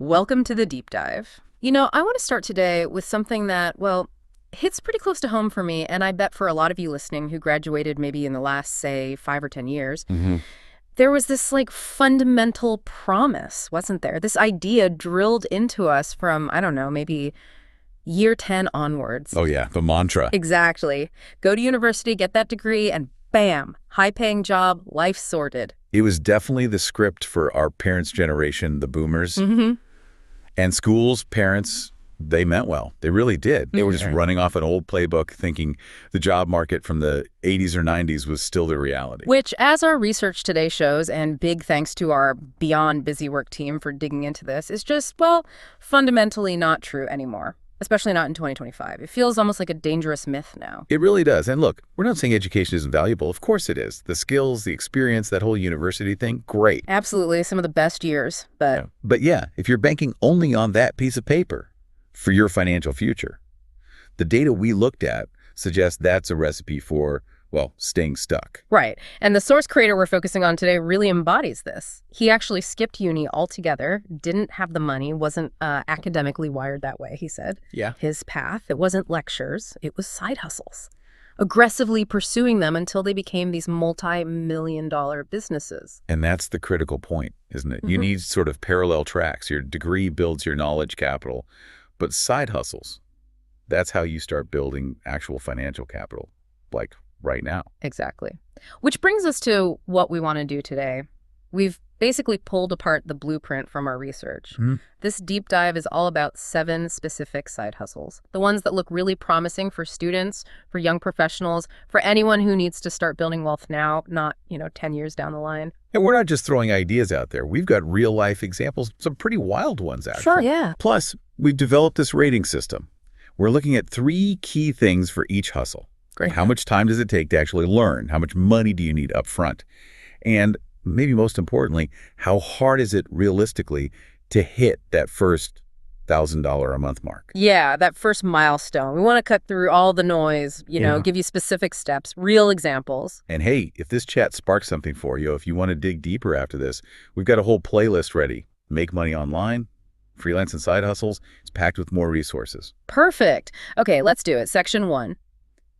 Welcome to the deep dive. I want to start today with something that, well, hits pretty close to home for me, and I bet for a lot of you listening who graduated maybe in the last, say, 5 or 10 years. There was this, fundamental promise, wasn't there? This idea drilled into us from, I don't know, maybe year 10 onwards. Oh, yeah, the mantra. Exactly. Go to university, get that degree, and bam, high-paying job, life sorted. It was definitely the script for our parents' generation, the boomers. And schools, parents, they meant well. They really did. They were just running off an old playbook thinking the job market from the 80s or 90s was still the reality. Which, as our research today shows, and big thanks to our Beyond Busy Work team for digging into this, is just, well, fundamentally not true anymore. Especially not in 2025. It feels almost like a dangerous myth now. It really does. And look, we're not saying education isn't valuable. Of course it is. The skills, the experience, that whole university thing, great. Absolutely. Some of the best years. But yeah, if you're banking only on that piece of paper for your financial future, the data we looked at suggests that's a recipe for, well, staying stuck. Right. And the source creator we're focusing on today really embodies this. He actually skipped uni altogether, didn't have the money, wasn't academically wired that way, he said. Yeah. His path, it wasn't lectures, it was side hustles. Aggressively pursuing them until they became these multi-million-dollar businesses. And that's the critical point, isn't it? You need sort of parallel tracks. Your degree builds your knowledge capital, but side hustles, that's how you start building actual financial capital, like right now. Exactly. Which brings us to what we want to do today. We've basically pulled apart the blueprint from our research. This deep dive is all about 7 specific side hustles. The ones that look really promising for students, for young professionals, for anyone who needs to start building wealth now, not, 10 years down the line. And we're not just throwing ideas out there. We've got real life examples, some pretty wild ones, actually. Sure, yeah. Plus, we've developed this rating system. We're looking at 3 key things for each hustle. Great. How much time does it take to actually learn? How much money do you need up front? And maybe most importantly, how hard is it realistically to hit that first $1,000 a month mark? Yeah, that first milestone. We want to cut through all the noise, give you specific steps, real examples. And hey, if this chat sparks something for you, if you want to dig deeper after this, we've got a whole playlist ready. Make money online, freelance and side hustles. It's packed with more resources. Perfect. Okay, let's do it. Section 1.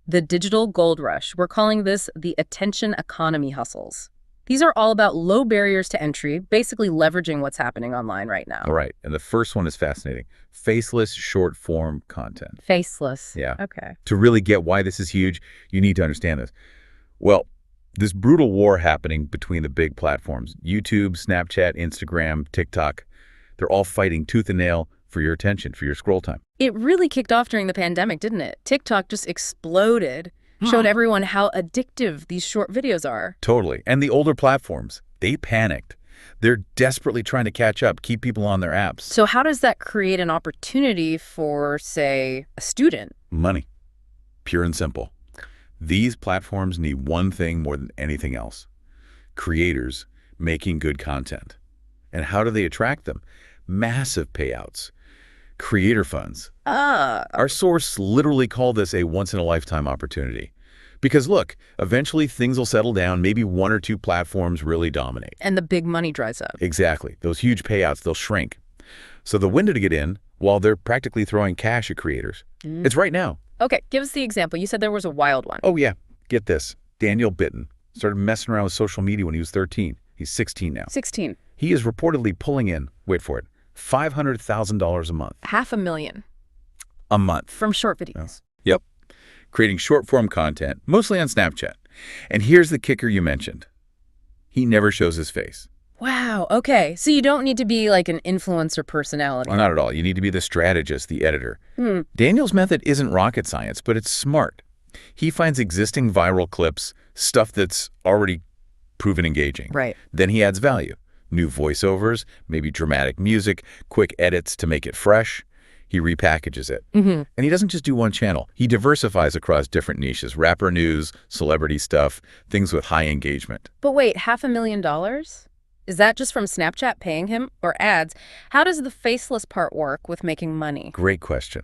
The digital gold rush. We're calling this the attention economy hustles. These are all about low barriers to entry, basically leveraging what's happening online right now. All right. And the first one is fascinating. Faceless short form content. Faceless. Yeah. Okay. To really get why this is huge, you need to understand this. Well, this brutal war happening between the big platforms, YouTube, Snapchat, Instagram, TikTok, they're all fighting tooth and nail for your attention, for your scroll time. It really kicked off during the pandemic, didn't it? TikTok just exploded, showed everyone how addictive these short videos are. Totally. And the older platforms, they panicked. They're desperately trying to catch up, keep people on their apps. So how does that create an opportunity for, say, a student? Money. Pure and simple. These platforms need one thing more than anything else. Creators making good content. And how do they attract them? Massive payouts. Creator funds. Our source literally called this a once-in-a-lifetime opportunity. Because look, eventually things will settle down, maybe 1 or 2 platforms really dominate. And the big money dries up. Exactly. Those huge payouts, they'll shrink. So the window to get in, while they're practically throwing cash at creators, it's right now. Okay, give us the example. You said there was a wild one. Oh yeah, get this. Daniel Bitten started messing around with social media when he was 13. He's 16 now. 16. He is reportedly pulling in, wait for it, $500,000 a month. $500,000. A month. From short videos. Yep. Creating short-form content, mostly on Snapchat. And here's the kicker you mentioned. He never shows his face. Wow, okay. So you don't need to be like an influencer personality. Well, not at all. You need to be the strategist, the editor. Daniel's method isn't rocket science, but it's smart. He finds existing viral clips, stuff that's already proven engaging. Right. Then he adds value. New voiceovers, maybe dramatic music, quick edits to make it fresh. He repackages it. And he doesn't just do one channel. He diversifies across different niches, rapper news, celebrity stuff, things with high engagement. But wait, $500,000? Is that just from Snapchat paying him or ads? How does the faceless part work with making money? Great question.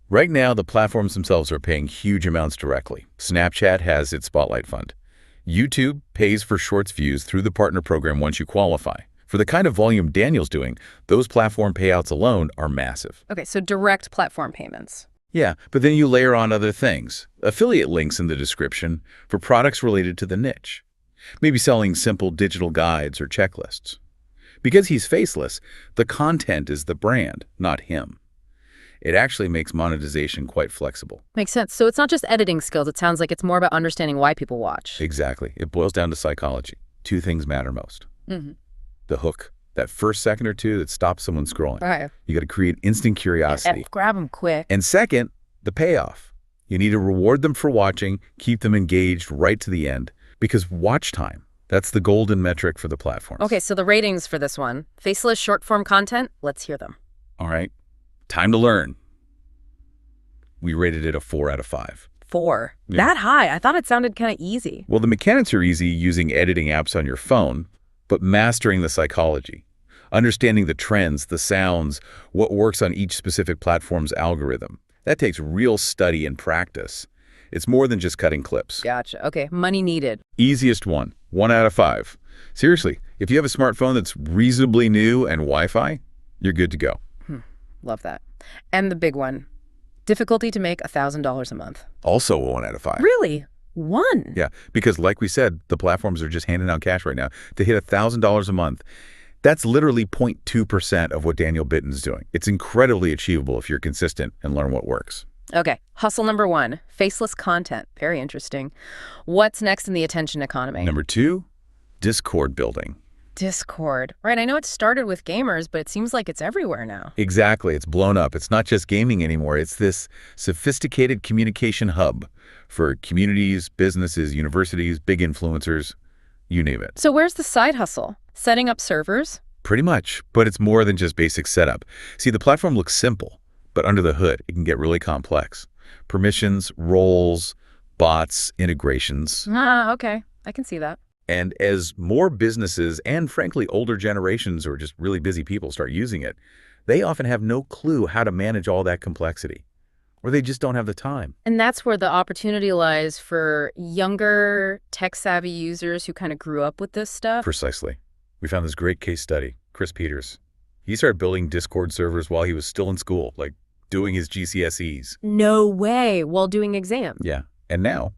Right now, the platforms themselves are paying huge amounts directly. Snapchat has its Spotlight Fund. YouTube pays for Shorts views through the partner program once you qualify. For the kind of volume Daniel's doing, those platform payouts alone are massive. Okay, so direct platform payments. Yeah, but then you layer on other things. Affiliate links in the description for products related to the niche. Maybe selling simple digital guides or checklists. Because he's faceless, the content is the brand, not him. It actually makes monetization quite flexible. Makes sense. So it's not just editing skills. It sounds like it's more about understanding why people watch. Exactly. It boils down to psychology. Two things matter most. The hook, that first second or two that stops someone scrolling. Right. You got to create instant curiosity. And grab them quick. And second, the payoff. You need to reward them for watching, keep them engaged right to the end, because watch time, that's the golden metric for the platforms. Okay, so the ratings for this one. Faceless short-form content, let's hear them. All right. Time to learn. We rated it a 4 out of 5. 4. Yeah. That high? I thought it sounded kind of easy. Well, the mechanics are easy using editing apps on your phone, but mastering the psychology, understanding the trends, the sounds, what works on each specific platform's algorithm, that takes real study and practice. It's more than just cutting clips. Gotcha. Okay, money needed. Easiest one, 1 out of 5. Seriously, if you have a smartphone that's reasonably new and Wi-Fi, you're good to go. Love that. And the big one, difficulty to make $1,000 a month. Also a 1 out of 5. Really? 1? Yeah, because like we said, the platforms are just handing out cash right now. To hit $1,000 a month, that's literally 0.2% of what Daniel Bitten's doing. It's incredibly achievable if you're consistent and learn what works. Okay, hustle number 1, faceless content. Very interesting. What's next in the attention economy? Number 2, Discord building. Discord. Right, I know it started with gamers, but it seems like it's everywhere now. Exactly, it's blown up. It's not just gaming anymore. It's this sophisticated communication hub for communities, businesses, universities, big influencers, you name it. So where's the side hustle? Setting up servers? Pretty much, but it's more than just basic setup. See, the platform looks simple, but under the hood, it can get really complex. Permissions, roles, bots, integrations. Ah, okay. I can see that. And as more businesses and, frankly, older generations or just really busy people start using it, they often have no clue how to manage all that complexity, or they just don't have the time. And that's where the opportunity lies for younger, tech-savvy users who kind of grew up with this stuff. Precisely. We found this great case study, Chris Peters. He started building Discord servers while he was still in school, like doing his GCSEs. No way, while doing exams. Yeah. And now,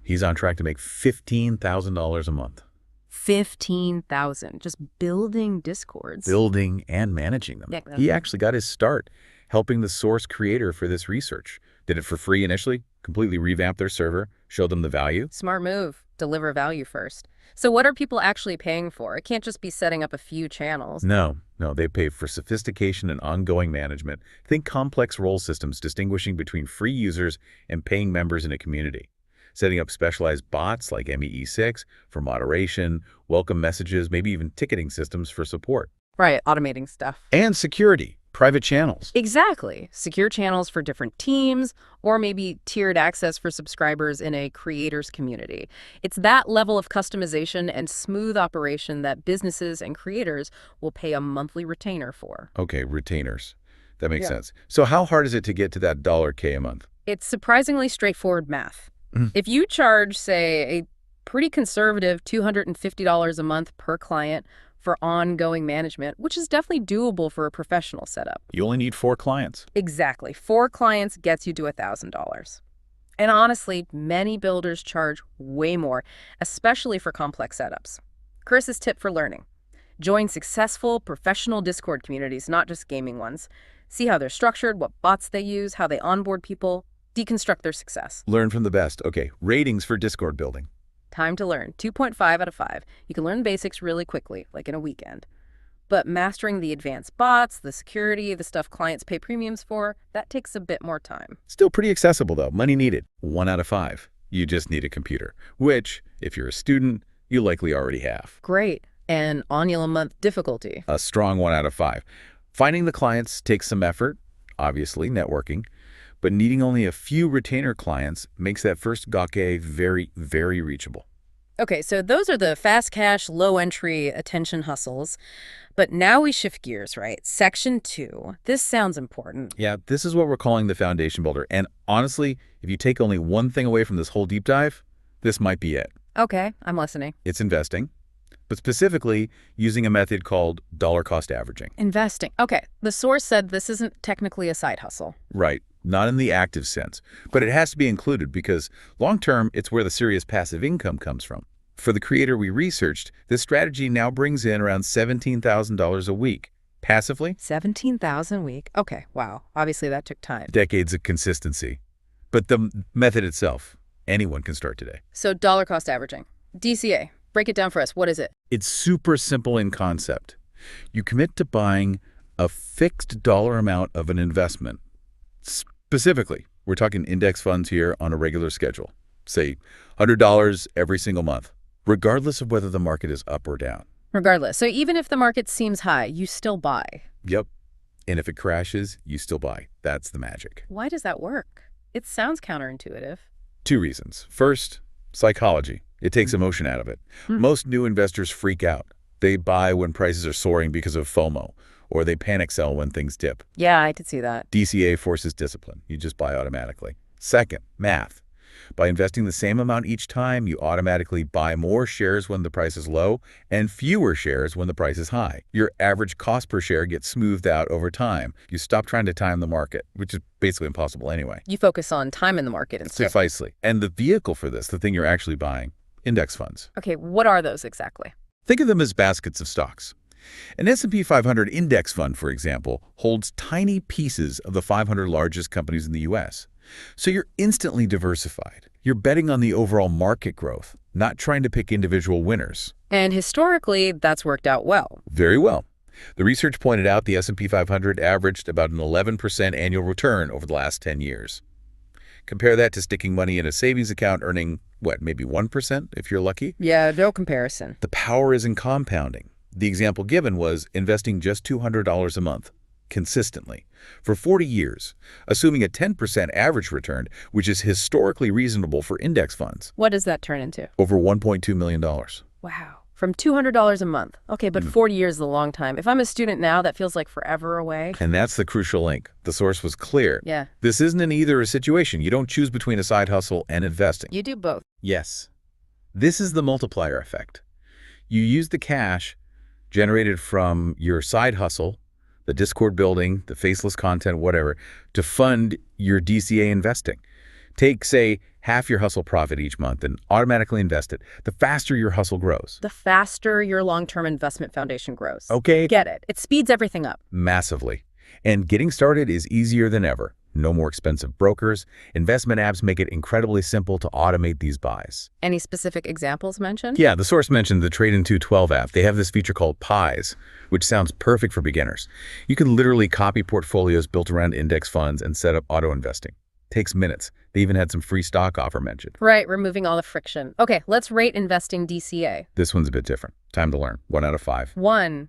he's on track to make $15,000 a month. 15,000, just building Discords. Building and managing them. Yeah, He actually got his start helping the source creator for this research. Did it for free initially, completely revamped their server, showed them the value. Smart move. Deliver value first. So what are people actually paying for? It can't just be setting up a few channels. No, they pay for sophistication and ongoing management. Think complex role systems distinguishing between free users and paying members in a community. Setting up specialized bots like MEE6 for moderation, welcome messages, maybe even ticketing systems for support. Right, automating stuff. And security, private channels. Exactly. Secure channels for different teams, or maybe tiered access for subscribers in a creators community. It's that level of customization and smooth operation that businesses and creators will pay a monthly retainer for. Okay, retainers. That makes sense. So how hard is it to get to that $1K a month? It's surprisingly straightforward math. If you charge, say, a pretty conservative $250 a month per client for ongoing management, which is definitely doable for a professional setup. You only need 4 clients. Exactly. 4 clients gets you to $1,000. And honestly, many builders charge way more, especially for complex setups. Chris's tip for learning: join successful professional Discord communities, not just gaming ones. See how they're structured, what bots they use, how they onboard people, deconstruct their success. Learn from the best. Okay, ratings for Discord building. Time to learn. 2.5 out of 5. You can learn basics really quickly, like in a weekend. But mastering the advanced bots, the security, the stuff clients pay premiums for, that takes a bit more time. Still pretty accessible though, money needed. 1 out of 5. You just need a computer, which, if you're a student, you likely already have. Great. And annual a month difficulty. A strong 1 out of 5. Finding the clients takes some effort, obviously, networking, but needing only a few retainer clients makes that first gake very, very reachable. Okay, so those are the fast cash, low entry attention hustles. But now we shift gears, right? Section 2. This sounds important. Yeah, this is what we're calling the foundation builder. And honestly, if you take only one thing away from this whole deep dive, this might be it. Okay, I'm listening. It's investing. but specifically using a method called dollar cost averaging. Investing. Okay, the source said this isn't technically a side hustle. Right. Not in the active sense, but it has to be included because long-term, it's where the serious passive income comes from. For the creator we researched, this strategy now brings in around $17,000 a week. Passively, 17,000 a week. Okay, wow. Obviously that took time. decades of consistency. But the method itself, anyone can start today. So dollar cost averaging. DCA. Break it down for us. What is it? It's super simple in concept. You commit to buying a fixed dollar amount of an investment. Specifically, we're talking index funds here on a regular schedule. Say $100 every single month, regardless of whether the market is up or down. Regardless. So even if the market seems high, you still buy. Yep. And if it crashes, you still buy. That's the magic. Why does that work? It sounds counterintuitive. Two reasons. First, psychology. It takes emotion out of it. Most new investors freak out. They buy when prices are soaring because of FOMO, or they panic sell when things dip. Yeah, I could see that. DCA forces discipline. You just buy automatically. Second, math. By investing the same amount each time, you automatically buy more shares when the price is low and fewer shares when the price is high. Your average cost per share gets smoothed out over time. You stop trying to time the market, which is basically impossible anyway. You focus on time in the market instead. Precisely. And the vehicle for this, the thing you're actually buying, index funds. Okay, what are those exactly? Think of them as baskets of stocks. An S&P 500 index fund, for example, holds tiny pieces of the 500 largest companies in the U.S. So you're instantly diversified. You're betting on the overall market growth, not trying to pick individual winners. And historically, that's worked out well. Very well. The research pointed out the S&P 500 averaged about an 11% annual return over the last 10 years. Compare that to sticking money in a savings account earning, what, maybe 1% if you're lucky? Yeah, no comparison. The power is in compounding. The example given was investing just $200 a month, consistently, for 40 years, assuming a 10% average return, which is historically reasonable for index funds. What does that turn into? Over $1.2 million. Wow. From $200 a month. Okay, but 40 years is a long time. If I'm a student now, that feels like forever away. And that's the crucial link. The source was clear. Yeah. This isn't an either-or situation. You don't choose between a side hustle and investing. You do both. Yes. This is the multiplier effect. You use the cash generated from your side hustle, the Discord building, the faceless content, whatever, to fund your DCA investing. Take, say, half your hustle profit each month and automatically invest it. The faster your hustle grows. The faster your long-term investment foundation grows. Okay? Get it. It speeds everything up. Massively. And getting started is easier than ever. No more expensive brokers. Investment apps make it incredibly simple to automate these buys. Any specific examples mentioned? Yeah, the source mentioned the Trade-in 212 app. They have this feature called Pies, which sounds perfect for beginners. You can literally copy portfolios built around index funds and set up auto investing. Takes minutes. They even had some free stock offer mentioned. Right, removing all the friction. Okay, let's rate investing DCA. This one's a bit different. Time to learn. 1 out of 5. 1.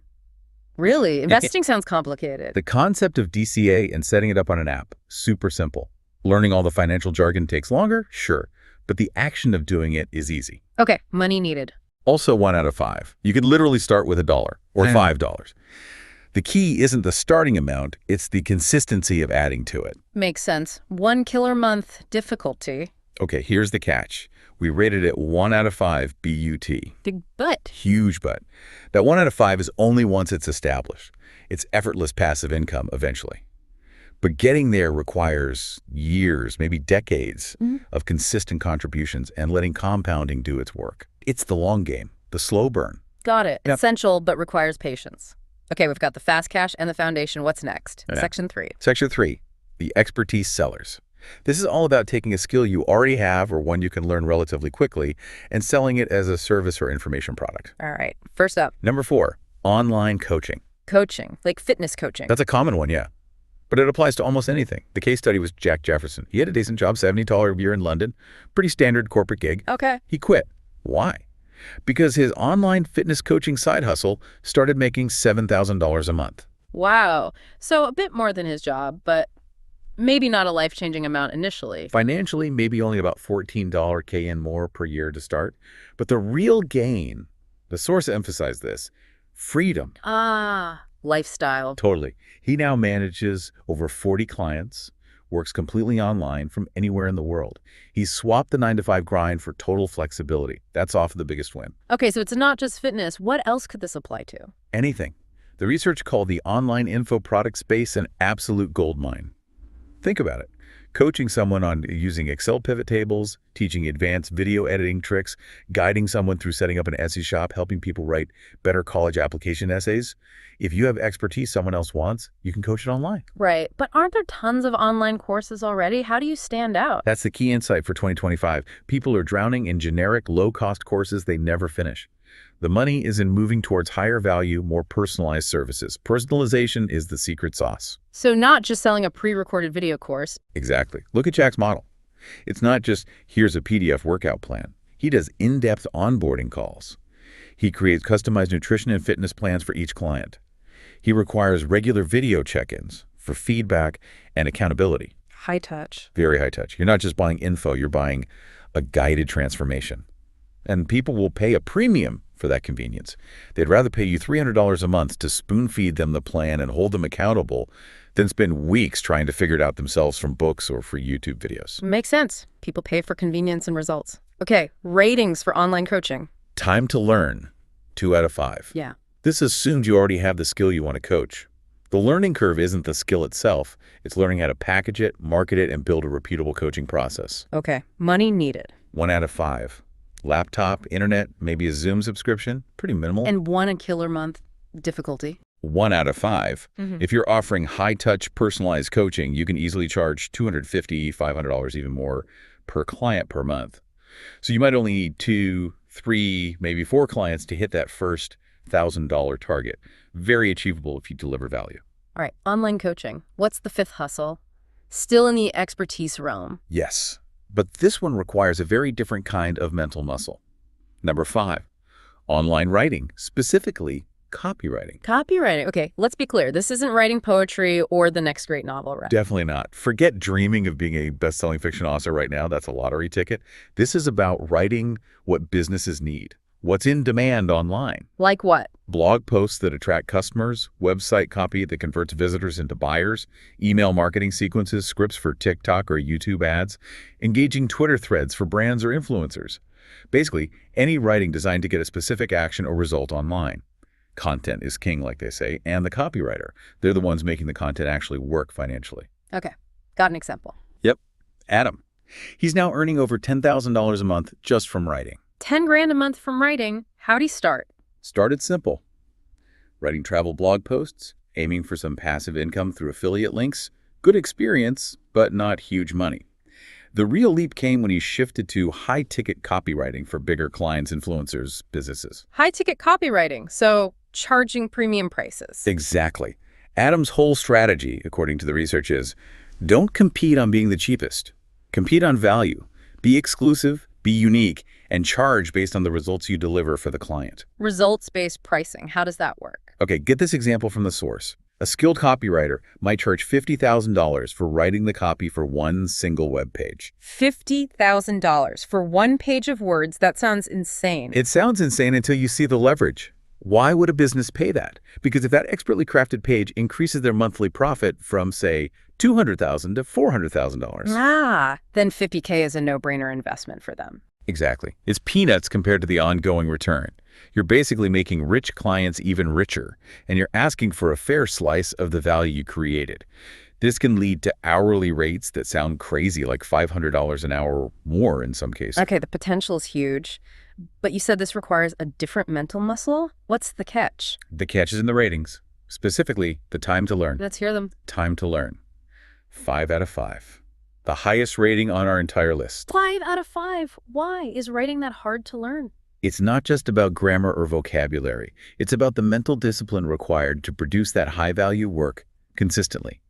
Really? Investing sounds complicated. The concept of DCA and setting it up on an app, super simple. Learning all the financial jargon takes longer? Sure. But the action of doing it is easy. Okay, money needed. Also 1 out of 5. You could literally start with $1 or $5. The key isn't the starting amount, it's the consistency of adding to it. Makes sense. 1 killer month difficulty. Okay, here's the catch. We rated it 1 out of 5 BUT. Big butt. Huge but. That 1 out of 5 is only once it's established. It's effortless passive income eventually. But getting there requires years, maybe decades, of consistent contributions and letting compounding do its work. It's the long game, the slow burn. Got it. Yep. Essential, but requires patience. Okay, we've got the fast cash and the foundation. What's next? Yeah. Section 3. Section 3, the expertise sellers. This is all about taking a skill you already have or one you can learn relatively quickly and selling it as a service or information product. All right. First up, Number 4, online coaching. coaching, like fitness coaching. That's a common one, yeah. But it applies to almost anything. The case study was Jack Jefferson. He had a decent job, $70 a year in London, pretty standard corporate gig. Okay. He quit. Why? Because his online fitness coaching side hustle started making $7,000 a month. Wow. So a bit more than his job, but maybe not a life-changing amount initially. Financially, maybe only about $14 K in more per year to start. But the real gain, the source emphasized this, freedom. Ah, lifestyle. Totally. He now manages over 40 clients, works completely online from anywhere in the world. He's swapped the 9-to-5 grind for total flexibility. That's often the biggest win. Okay, so it's not just fitness. What else could this apply to? Anything. The research called the online info product space an absolute goldmine. Think about it. Coaching someone on using Excel pivot tables, teaching advanced video editing tricks, guiding someone through setting up an Etsy shop, helping people write better college application essays. If you have expertise someone else wants, you can coach it online. Right, but aren't there tons of online courses already? How do you stand out? That's the key insight for 2025. People are drowning in generic, low-cost courses they never finish. The money is in moving towards higher value, more personalized services. Personalization is the secret sauce. So not just selling a pre-recorded video course. Exactly. Look at Jack's model. It's not just, here's a PDF workout plan. He does in-depth onboarding calls. He creates customized nutrition and fitness plans for each client. He requires regular video check-ins for feedback and accountability. High touch. Very high touch. You're not just buying info, you're buying a guided transformation. And people will pay a premium for that convenience. They'd rather pay you $300 a month to spoon-feed them the plan and hold them accountable than spend weeks trying to figure it out themselves from books or free YouTube videos. Makes sense. People pay for convenience and results. Okay, ratings for online coaching. Time to learn, 2 out of 5. Yeah. This assumes you already have the skill you want to coach. The learning curve isn't the skill itself. It's learning how to package it, market it, and build a repeatable coaching process. Okay, money needed. 1 out of 5. Laptop, internet, maybe a Zoom subscription, pretty minimal. And a killer month difficulty. 1 out of 5. If you're offering high-touch, personalized coaching, you can easily charge $250, $500, even more per client per month. So you might only need 2, 3, maybe 4 clients to hit that first $1,000 target. Very achievable if you deliver value. All right, online coaching. What's the fifth hustle? Still in the expertise realm. Yes, but this one requires a very different kind of mental muscle. Number 5, online writing, specifically copywriting. Copywriting. Okay, let's be clear. This isn't writing poetry or the next great novel, right? Definitely not. Forget dreaming of being a best-selling fiction author right now. That's a lottery ticket. This is about writing what businesses need. What's in demand online? Like what? Blog posts that attract customers, website copy that converts visitors into buyers, email marketing sequences, scripts for TikTok or YouTube ads, engaging Twitter threads for brands or influencers. Basically, any writing designed to get a specific action or result online. Content is king, like they say, and the copywriter. They're the ones making the content actually work financially. Okay, got an example. Yep, Adam. He's now earning over $10,000 a month just from writing. 10 grand a month from writing. How'd he start? Started simple. Writing travel blog posts, aiming for some passive income through affiliate links. Good experience, but not huge money. The real leap came when he shifted to high-ticket copywriting for bigger clients, influencers, businesses. High-ticket copywriting, so charging premium prices. Exactly. Adam's whole strategy, according to the research, is don't compete on being the cheapest. Compete on value. Be exclusive, be unique, and charge based on the results you deliver for the client. Results-based pricing. How does that work? Okay, get this example from the source. A skilled copywriter might charge $50,000 for writing the copy for one single web page. $50,000 for one page of words? That sounds insane. It sounds insane until you see the leverage. Why would a business pay that? Because if that expertly crafted page increases their monthly profit from, say, $200,000 to $400,000. Then $50K is a no-brainer investment for them. Exactly. It's peanuts compared to the ongoing return. You're basically making rich clients even richer, and you're asking for a fair slice of the value you created. This can lead to hourly rates that sound crazy, like $500 an hour or more in some cases. Okay, the potential is huge, but you said this requires a different mental muscle? What's the catch? The catch is in the ratings, specifically the time to learn. Let's hear them. Time to learn. 5 out of 5. The highest rating on our entire list. 5 out of 5. Why is writing that hard to learn? It's not just about grammar or vocabulary. It's about the mental discipline required to produce that high-value work consistently.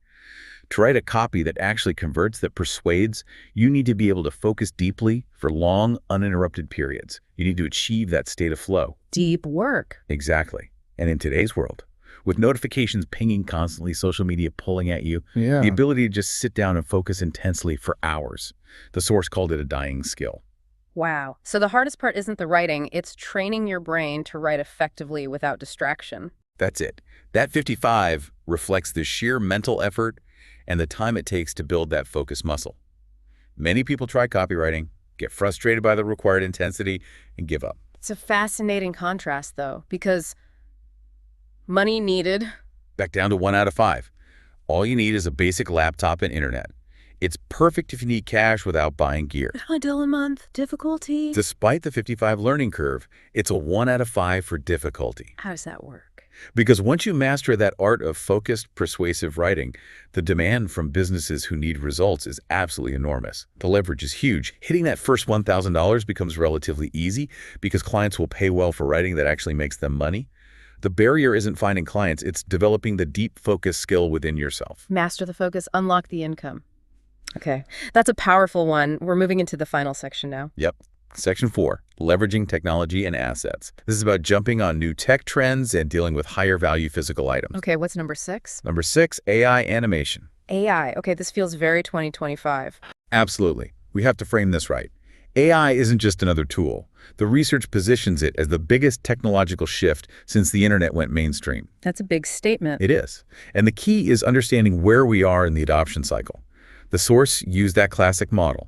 To write a copy that actually converts, that persuades, you need to be able to focus deeply for long, uninterrupted periods. You need to achieve that state of flow. Deep work. Exactly. And in today's world, with notifications pinging constantly, social media pulling at you, the ability to just sit down and focus intensely for hours. The source called it a dying skill. Wow. So the hardest part isn't the writing, it's training your brain to write effectively without distraction. That's it. That 55 reflects the sheer mental effort and the time it takes to build that focus muscle. Many people try copywriting, get frustrated by the required intensity, and give up. It's a fascinating contrast, though, because money needed. Back down to 1 out of 5. All you need is a basic laptop and internet. It's perfect if you need cash without buying gear. $1 a month, difficulty. Despite the 55 learning curve, it's a 1 out of 5 for difficulty. How does that work? Because once you master that art of focused, persuasive writing, the demand from businesses who need results is absolutely enormous. The leverage is huge. Hitting that first $1,000 becomes relatively easy because clients will pay well for writing that actually makes them money. The barrier isn't finding clients, it's developing the deep focus skill within yourself. Master the focus, unlock the income. Okay, that's a powerful one. We're moving into the final section now. Yep. Section 4, leveraging technology and assets. This is about jumping on new tech trends and dealing with higher value physical items. Okay, what's number 6? Number 6, AI animation. AI. Okay, this feels very 2025. Absolutely. We have to frame this right. AI isn't just another tool. The research positions it as the biggest technological shift since the internet went mainstream. That's a big statement. It is. And the key is understanding where we are in the adoption cycle. The source used that classic model.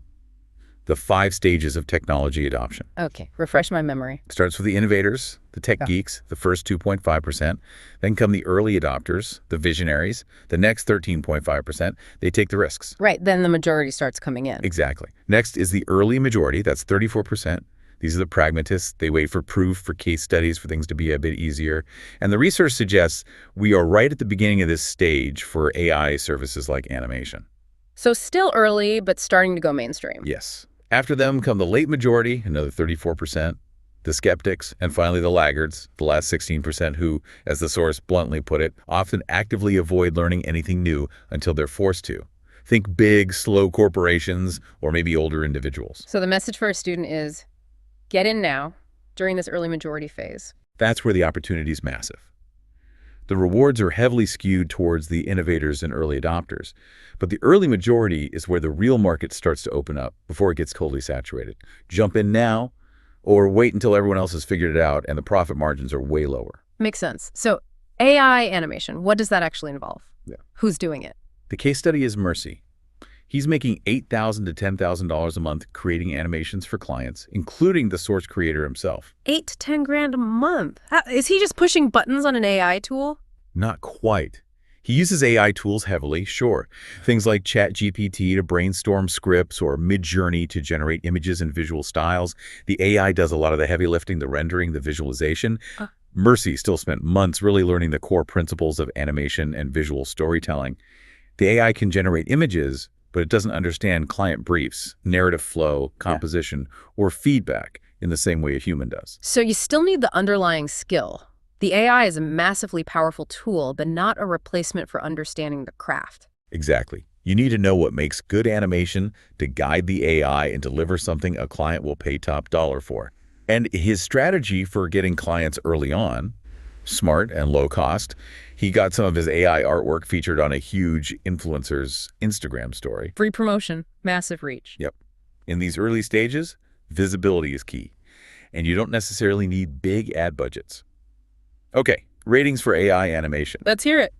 The 5 stages of technology adoption. Okay, refresh my memory. Starts with the innovators, the tech geeks, the first 2.5%. Then come the early adopters, the visionaries. The next 13.5%, they take the risks. Right, then the majority starts coming in. Exactly. Next is the early majority, that's 34%. These are the pragmatists. They wait for proof, for case studies, for things to be a bit easier. And the research suggests we are right at the beginning of this stage for AI services like animation. So still early, but starting to go mainstream. Yes. After them come the late majority, another 34%, the skeptics, and finally the laggards, the last 16% who, as the source bluntly put it, often actively avoid learning anything new until they're forced to. Think big, slow corporations or maybe older individuals. So the message for a student is, get in now, during this early majority phase. That's where the opportunity is massive. The rewards are heavily skewed towards the innovators and early adopters, but the early majority is where the real market starts to open up before it gets totally saturated. Jump in now or wait until everyone else has figured it out and the profit margins are way lower. Makes sense. So AI animation, what does that actually involve? Yeah. Who's doing it? The case study is Mercy. He's making $8,000 to $10,000 a month creating animations for clients, including the source creator himself. 8 to 10 grand a month. Is he just pushing buttons on an AI tool? Not quite. He uses AI tools heavily, sure. Things like ChatGPT to brainstorm scripts or Midjourney to generate images and visual styles. The AI does a lot of the heavy lifting, the rendering, the visualization. Mercy still spent months really learning the core principles of animation and visual storytelling. The AI can generate images, but it doesn't understand client briefs, narrative flow, composition, or feedback in the same way a human does. So you still need the underlying skill. The AI is a massively powerful tool, but not a replacement for understanding the craft. Exactly. You need to know what makes good animation to guide the AI and deliver something a client will pay top dollar for. And his strategy for getting clients early on, smart and low cost, he got some of his AI artwork featured on a huge influencer's Instagram story. Free promotion, massive reach. Yep. In these early stages, visibility is key, and you don't necessarily need big ad budgets. Okay, ratings for AI animation. Let's hear it.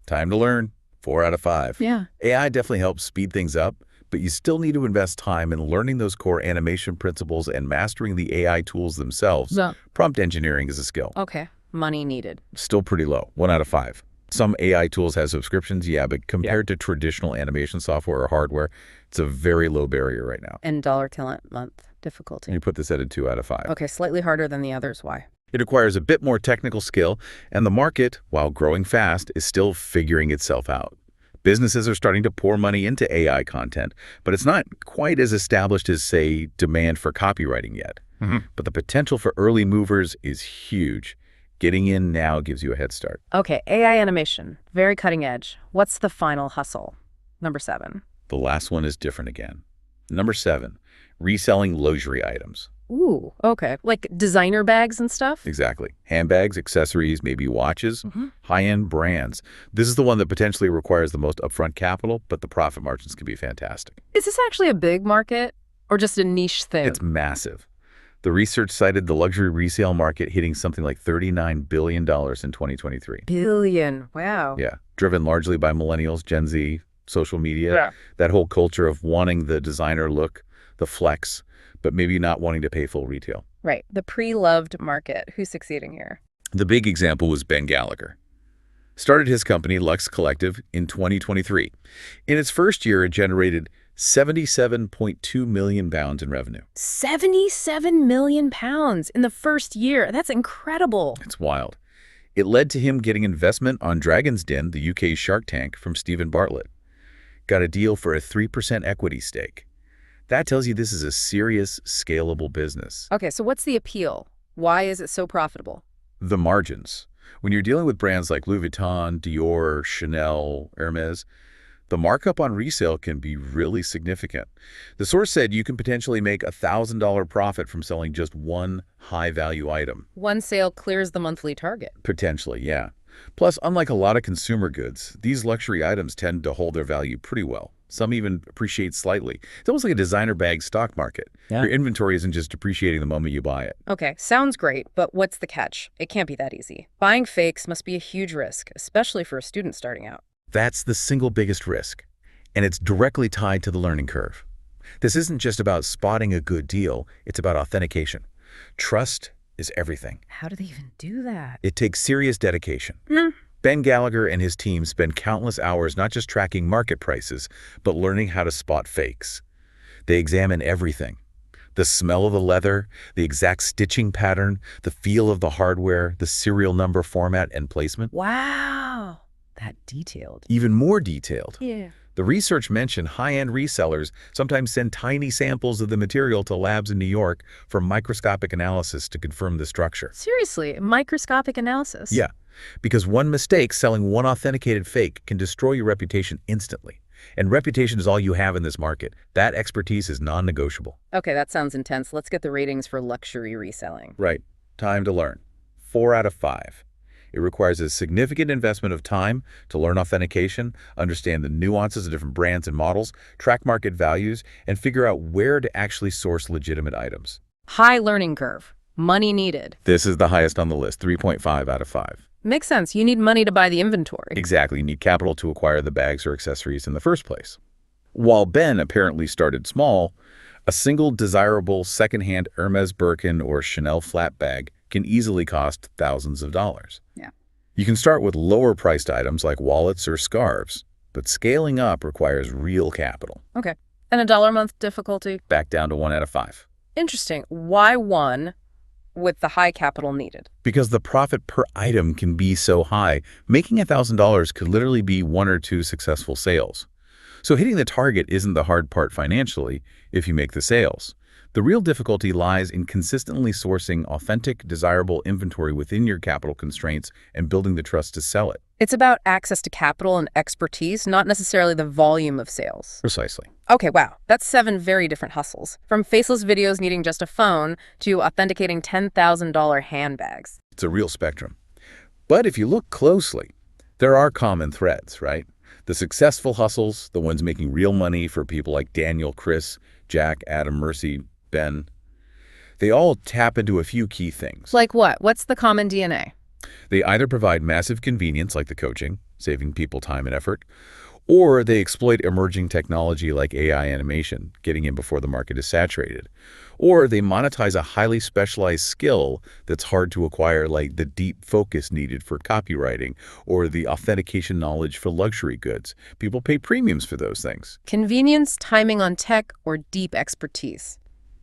Time to learn, 4 out of 5. Yeah. AI definitely helps speed things up, but you still need to invest time in learning those core animation principles and mastering the AI tools themselves. Yeah. Prompt engineering is a skill. Okay, money needed. Still pretty low, 1 out of 5. Some AI tools have subscriptions, yeah, but compared to traditional animation software or hardware, it's a very low barrier right now. And dollar talent month difficulty. You put this at a 2 out of 5. Okay, slightly harder than the others. Why? It requires a bit more technical skill, and the market, while growing fast, is still figuring itself out. Businesses are starting to pour money into AI content, but it's not quite as established as, say, demand for copywriting yet. But the potential for early movers is huge. Getting in now gives you a head start. Okay, AI animation, very cutting edge. What's the final hustle? Number 7. The last one is different again. Number 7, reselling luxury items. Ooh, okay. Like designer bags and stuff? Exactly. Handbags, accessories, maybe watches, high-end brands. This is the one that potentially requires the most upfront capital, but the profit margins can be fantastic. Is this actually a big market or just a niche thing? It's massive. The research cited the luxury resale market hitting something like $39 billion in 2023. Billion, wow. Yeah, driven largely by millennials, Gen Z, social media, Yeah. that whole culture of wanting the designer look, the flex, but maybe not wanting to pay full retail. Right. The pre-loved market. Who's succeeding here? The big example was Ben Gallagher. Started his company, Lux Collective, in 2023. In its first year, it generated 77.2 million pounds in revenue. 77 million pounds in the first year. That's incredible. It's wild. It led to him getting investment on Dragon's Den, the UK's Shark Tank, from Stephen Bartlett. Got a deal for a 3% equity stake. That tells you this is a serious, scalable business. Okay, so what's the appeal? Why is it so profitable? The margins. When you're dealing with brands like Louis Vuitton, Dior, Chanel, Hermes, the markup on resale can be really significant. The source said you can potentially make a $1,000 profit from selling just one high-value item. One sale clears the monthly target. Potentially, yeah. Plus, unlike a lot of consumer goods, these luxury items tend to hold their value pretty well. Some even appreciate slightly. It's almost like a designer bag stock market. Yeah. Your inventory isn't just depreciating the moment you buy it. Okay, sounds great, but what's the catch? It can't be that easy. Buying fakes must be a huge risk, especially for a student starting out. That's the single biggest risk, and it's directly tied to the learning curve. This isn't just about spotting a good deal, it's about authentication. Trust is everything. How do they even do that? It takes serious dedication. Ben Gallagher and his team spend countless hours not just tracking market prices, but learning how to spot fakes. They examine everything. The smell of the leather, the exact stitching pattern, the feel of the hardware, the serial number format and placement. Wow, that detailed. Even more detailed. Yeah. The research mentioned high-end resellers sometimes send tiny samples of the material to labs in New York for microscopic analysis to confirm the structure. Seriously, microscopic analysis? Yeah, because one mistake selling one authenticated fake can destroy your reputation instantly. And reputation is all you have in this market. That expertise is non-negotiable. Okay, that sounds intense. Let's get the ratings for luxury reselling. Right. Time to learn. 4 out of 5. It requires a significant investment of time to learn authentication, understand the nuances of different brands and models, track market values, and figure out where to actually source legitimate items. High learning curve. Money needed. This is the highest on the list, 3.5 out of 5. Makes sense. You need money to buy the inventory. Exactly. You need capital to acquire the bags or accessories in the first place. While Ben apparently started small, a single desirable secondhand Hermes Birkin or Chanel flat bag can easily cost thousands of dollars. Yeah. You can start with lower-priced items like wallets or scarves, but scaling up requires real capital. Okay. And a dollar a month difficulty? Back down to 1 out of 5. Interesting. Why one with the high capital needed? Because the profit per item can be so high, making $1,000 could literally be 1 or 2 successful sales. So hitting the target isn't the hard part financially if you make the sales. The real difficulty lies in consistently sourcing authentic, desirable inventory within your capital constraints and building the trust to sell it. It's about access to capital and expertise, not necessarily the volume of sales. Precisely. Okay, wow. That's 7 very different hustles. From faceless videos needing just a phone to authenticating $10,000 handbags. It's a real spectrum. But if you look closely, there are common threads, right? The successful hustles, the ones making real money for people like Daniel, Chris, Jack, Adam, Mercy, Ben, they all tap into a few key things. Like what? What's the common DNA? They either provide massive convenience, like the coaching, saving people time and effort, or they exploit emerging technology like AI animation, getting in before the market is saturated. Or they monetize a highly specialized skill that's hard to acquire, like the deep focus needed for copywriting or the authentication knowledge for luxury goods. People pay premiums for those things. Convenience, timing on tech, or deep expertise.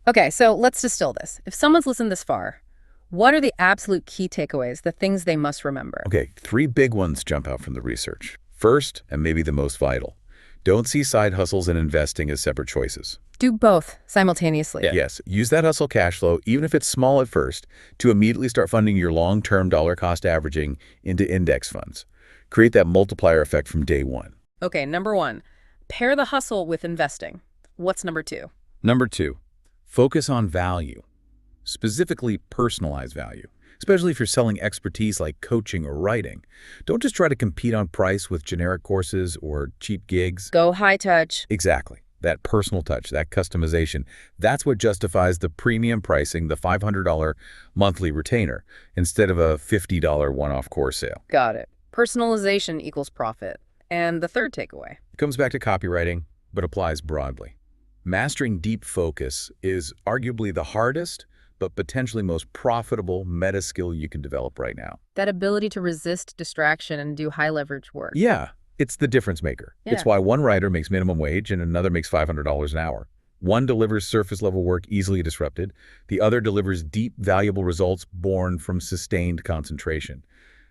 Okay, so let's distill this. If someone's listened this far, what are the absolute key takeaways, the things they must remember? Okay, 3 big ones jump out from the research. First, and maybe the most vital, don't see side hustles and investing as separate choices. Do both simultaneously. Yes, use that hustle cash flow, even if it's small at first, to immediately start funding your long-term dollar cost averaging into index funds. Create that multiplier effect from day one. Okay, number 1, pair the hustle with investing. What's number 2? Number 2, focus on value, specifically personalized value, especially if you're selling expertise like coaching or writing. Don't just try to compete on price with generic courses or cheap gigs. Go high touch. Exactly. That personal touch, that customization, that's what justifies the premium pricing, the $500 monthly retainer, instead of a $50 one-off course sale. Got it. Personalization equals profit. And the third takeaway. It comes back to copywriting, but applies broadly. Mastering deep focus is arguably the hardest, but potentially most profitable meta skill you can develop right now. That ability to resist distraction and do high leverage work. Yeah, it's the difference maker. It's Yeah. why one writer makes minimum wage and another makes $500 an hour. One delivers surface-level work easily disrupted. The other delivers deep, valuable results born from sustained concentration.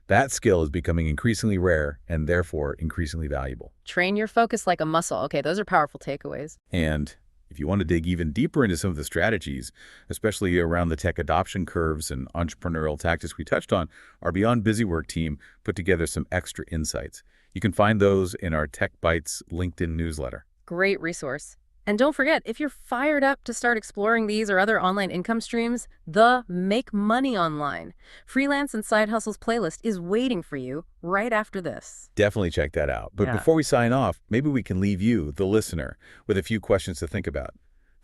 That skill is becoming increasingly rare and therefore increasingly valuable. Train your focus like a muscle. Okay, those are powerful takeaways. And if you want to dig even deeper into some of the strategies, especially around the tech adoption curves and entrepreneurial tactics we touched on, our Beyond Busy Work team put together some extra insights. You can find those in our Tech Bites LinkedIn newsletter. Great resource. And don't forget, if you're fired up to start exploring these or other online income streams, the Make Money Online Freelance and Side Hustles playlist is waiting for you right after this. Definitely check that out. But Yeah. before we sign off, maybe we can leave you, the listener, with a few questions to think about.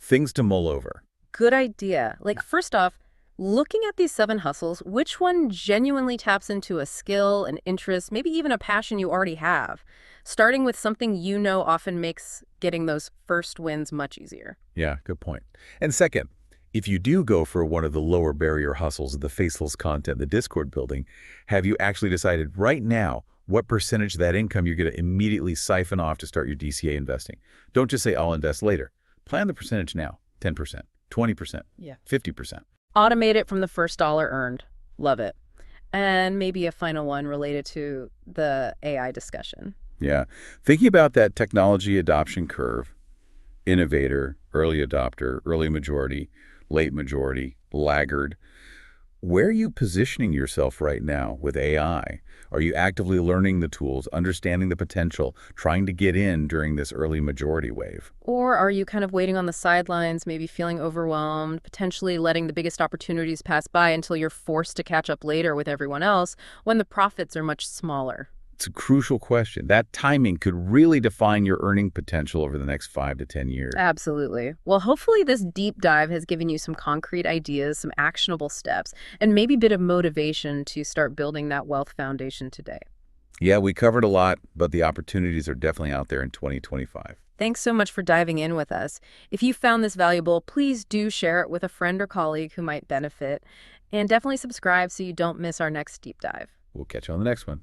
Things to mull over. Good idea. Like, first off, looking at these 7 hustles, which one genuinely taps into a skill, an interest, maybe even a passion you already have? Starting with something you know often makes getting those first wins much easier. Yeah, good point. And second, if you do go for one of the lower barrier hustles of the faceless content, the Discord building, have you actually decided right now what percentage of that income you're going to immediately siphon off to start your DCA investing? Don't just say, I'll invest later. Plan the percentage now. 10%, 20%, Yeah. 50%. Automate it from the first dollar earned. Love it. And maybe a final one related to the AI discussion. Yeah. Thinking about that technology adoption curve, innovator, early adopter, early majority, late majority, laggard, where are you positioning yourself right now with AI? Are you actively learning the tools, understanding the potential, trying to get in during this early majority wave? Or are you kind of waiting on the sidelines, maybe feeling overwhelmed, potentially letting the biggest opportunities pass by until you're forced to catch up later with everyone else when the profits are much smaller? It's a crucial question. That timing could really define your earning potential over the next 5 to 10 years. Absolutely. Well, hopefully this deep dive has given you some concrete ideas, some actionable steps, and maybe a bit of motivation to start building that wealth foundation today. Yeah, we covered a lot, but the opportunities are definitely out there in 2025. Thanks so much for diving in with us. If you found this valuable, please do share it with a friend or colleague who might benefit, and definitely subscribe so you don't miss our next deep dive. We'll catch you on the next one.